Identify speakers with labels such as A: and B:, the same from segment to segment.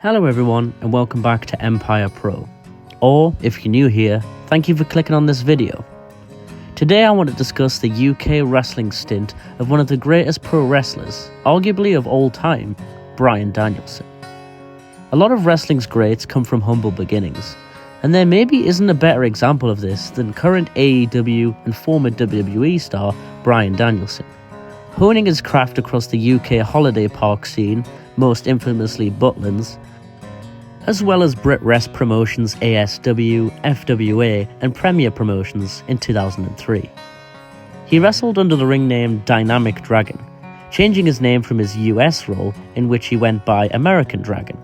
A: Hello everyone and welcome back to EMPIREPRO. Or, if you're new here, thank you for clicking on this video. Today I want to discuss the UK wrestling stint of one of the greatest pro wrestlers, arguably of all time, Bryan Danielson. A lot of wrestling's greats come from humble beginnings, and there maybe isn't a better example of this than current AEW and former WWE star Bryan Danielson. Honing his craft across the UK holiday park scene, most infamously Butlins, as well as BritWres Promotions ASW, FWA and Premier Promotions in 2003. He wrestled under the ring name Dynamic Dragon, changing his name from his US role in which he went by American Dragon.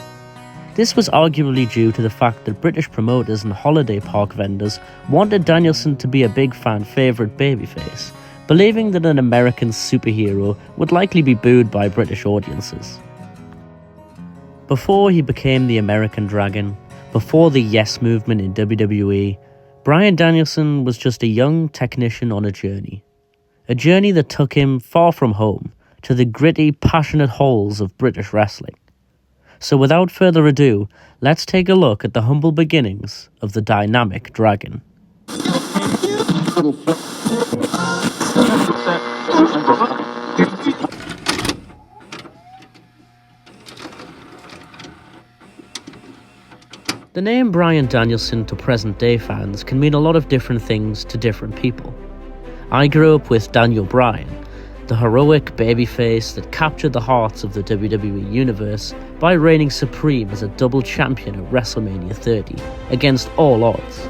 A: This was arguably due to the fact that British promoters and holiday park vendors wanted Danielson to be a big fan favourite babyface, believing that an American superhero would likely be booed by British audiences. Before he became the American Dragon, before the Yes movement in WWE, Bryan Danielson was just a young technician on a journey. A journey that took him far from home, to the gritty, passionate halls of British wrestling. So without further ado, let's take a look at the humble beginnings of the Dynamic Dragon. The name Bryan Danielson to present-day fans can mean a lot of different things to different people. I grew up with Daniel Bryan, the heroic babyface that captured the hearts of the WWE Universe by reigning supreme as a double champion at WrestleMania 30, against all odds.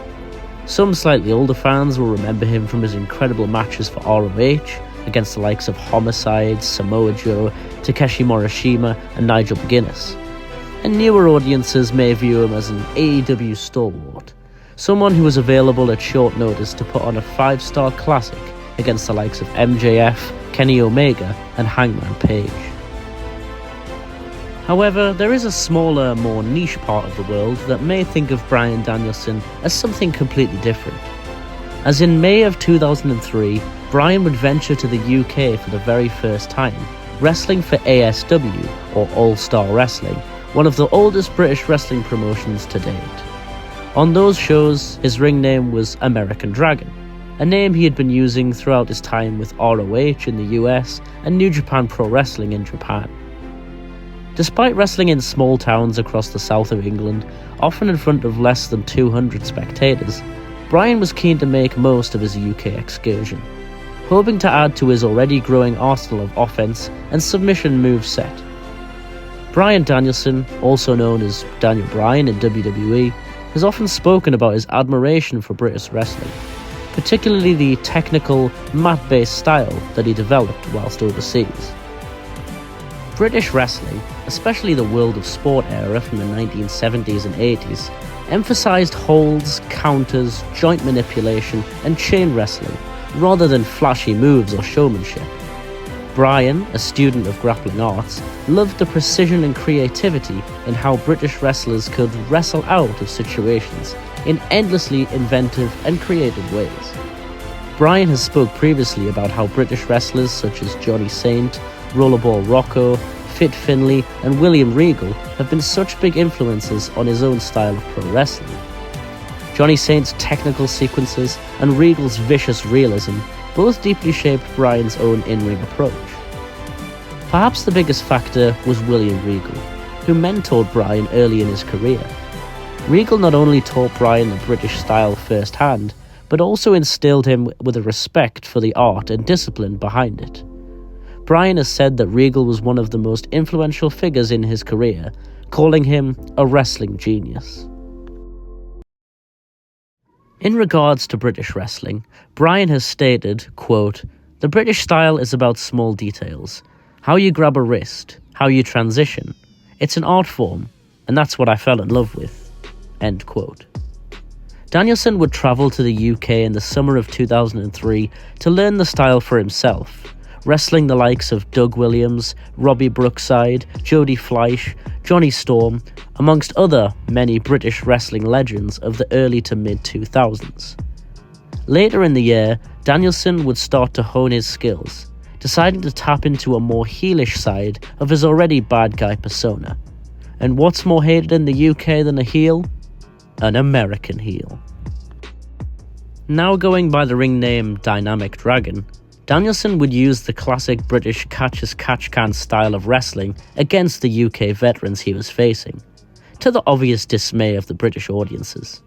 A: Some slightly older fans will remember him from his incredible matches for ROH, against the likes of Homicide, Samoa Joe, Takeshi Morishima and Nigel McGuinness. And newer audiences may view him as an AEW stalwart, someone who was available at short notice to put on a 5-star classic against the likes of MJF, Kenny Omega, and Hangman Page. However, there is a smaller, more niche part of the world that may think of Bryan Danielson as something completely different. As in May of 2003, Bryan would venture to the UK for the very first time, wrestling for ASW, or All Star Wrestling, one of the oldest British wrestling promotions to date. On those shows, his ring name was American Dragon, a name he had been using throughout his time with ROH in the US and New Japan Pro Wrestling in Japan. Despite wrestling in small towns across the south of England, often in front of less than 200 spectators, Bryan was keen to make most of his UK excursion, hoping to add to his already growing arsenal of offense and submission moveset. Bryan Danielson, also known as Daniel Bryan in WWE, has often spoken about his admiration for British wrestling, particularly the technical, mat-based style that he developed whilst overseas. British wrestling, especially the World of Sport era from the 1970s and 80s, emphasised holds, counters, joint manipulation and chain wrestling, rather than flashy moves or showmanship. Bryan, a student of grappling arts, loved the precision and creativity in how British wrestlers could wrestle out of situations in endlessly inventive and creative ways. Bryan has spoke previously about how British wrestlers such as Johnny Saint, Rollerball Rocco, Fit Finlay and William Regal have been such big influences on his own style of pro wrestling. Johnny Saint's technical sequences and Regal's vicious realism both deeply shaped Bryan's own in-ring approach. Perhaps the biggest factor was William Regal, who mentored Bryan early in his career. Regal not only taught Bryan the British style firsthand, but also instilled him with a respect for the art and discipline behind it. Bryan has said that Regal was one of the most influential figures in his career, calling him a wrestling genius. In regards to British wrestling, Bryan has stated, quote, "The British style is about small details. How you grab a wrist, how you transition. It's an art form, and that's what I fell in love with." End quote. Danielson would travel to the UK in the summer of 2003 to learn the style for himself, wrestling the likes of Doug Williams, Robbie Brookside, Jody Fleisch, Johnny Storm, amongst other many British wrestling legends of the early to mid-2000s. Later in the year, Danielson would start to hone his skills, deciding to tap into a more heelish side of his already bad guy persona, And what's more hated in the UK than a heel? An American heel. Now going by the ring name Dynamic Dragon, Danielson would use the classic British catch-as-catch-can style of wrestling against the UK veterans he was facing, to the obvious dismay of the British audiences.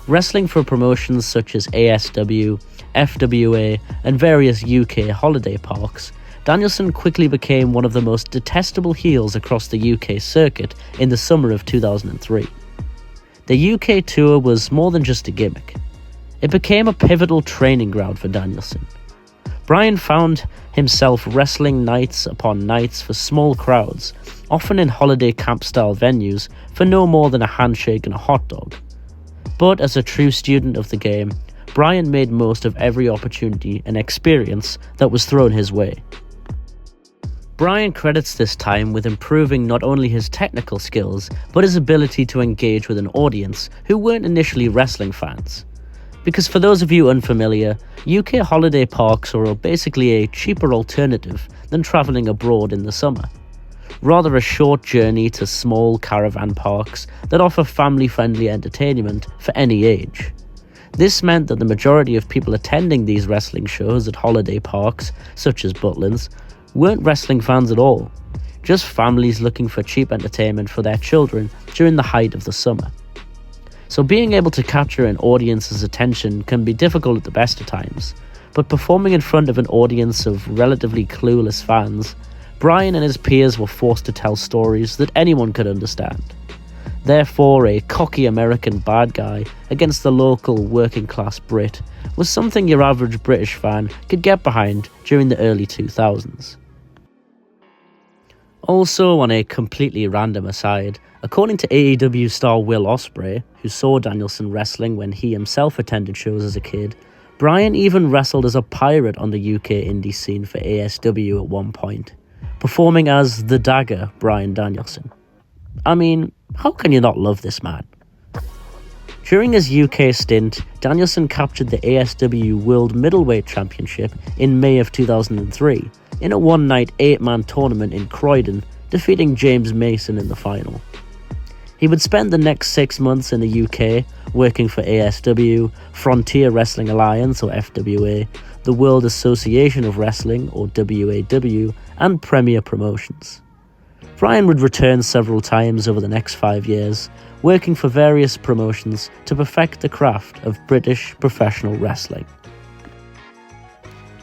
A: Wrestling for promotions such as ASW, FWA, and various UK holiday parks, Danielson quickly became one of the most detestable heels across the UK circuit in the summer of 2003. The UK tour was more than just a gimmick. It became a pivotal training ground for Danielson. Bryan found himself wrestling nights upon nights for small crowds, often in holiday camp-style venues, for no more than a handshake and a hot dog. But as a true student of the game, Bryan made most of every opportunity and experience that was thrown his way. Bryan credits this time with improving not only his technical skills, but his ability to engage with an audience who weren't initially wrestling fans. Because for those of you unfamiliar, UK holiday parks are basically a cheaper alternative than travelling abroad in the summer. Rather a short journey to small caravan parks that offer family-friendly entertainment for any age. This meant that the majority of people attending these wrestling shows at holiday parks, such as Butlins, weren't wrestling fans at all, just families looking for cheap entertainment for their children during the height of the summer. So being able to capture an audience's attention can be difficult at the best of times, but performing in front of an audience of relatively clueless fans, Bryan and his peers were forced to tell stories that anyone could understand. Therefore, a cocky American bad guy against the local working-class Brit was something your average British fan could get behind during the early 2000s. Also, on a completely random aside, according to AEW star Will Ospreay, who saw Danielson wrestling when he himself attended shows as a kid, Bryan even wrestled as a pirate on the UK indie scene for ASW at one point, performing as the Dagger Bryan Danielson. I mean, how can you not love this man? During his UK stint, Danielson captured the ASW World Middleweight Championship in May of 2003 in a one-night 8-man tournament in Croydon, defeating James Mason in the final. He would spend the next 6 months in the UK working for ASW, Frontier Wrestling Alliance or FWA, the World Association of Wrestling or WAW, and Premier Promotions. Bryan would return several times over the next 5 years, working for various promotions to perfect the craft of British professional wrestling.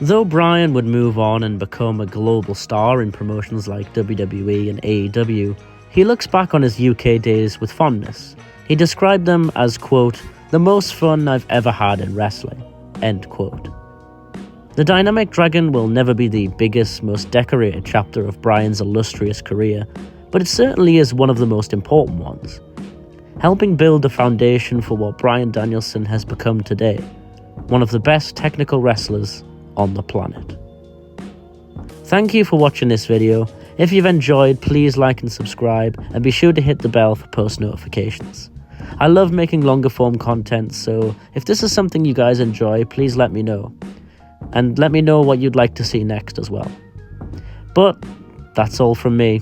A: Though Bryan would move on and become a global star in promotions like WWE and AEW, he looks back on his UK days with fondness. He described them as, quote, "the most fun I've ever had in wrestling," end quote. The Dynamic Dragon will never be the biggest, most decorated chapter of Bryan's illustrious career, but it certainly is one of the most important ones, helping build the foundation for what Bryan Danielson has become today, one of the best technical wrestlers on the planet. Thank you for watching this video. If you've enjoyed, please like and subscribe, and be sure to hit the bell for post notifications. I love making longer form content, so if this is something you guys enjoy, please let me know. And let me know what you'd like to see next as well. But that's all from me.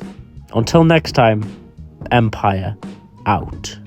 A: Until next time, Empire out.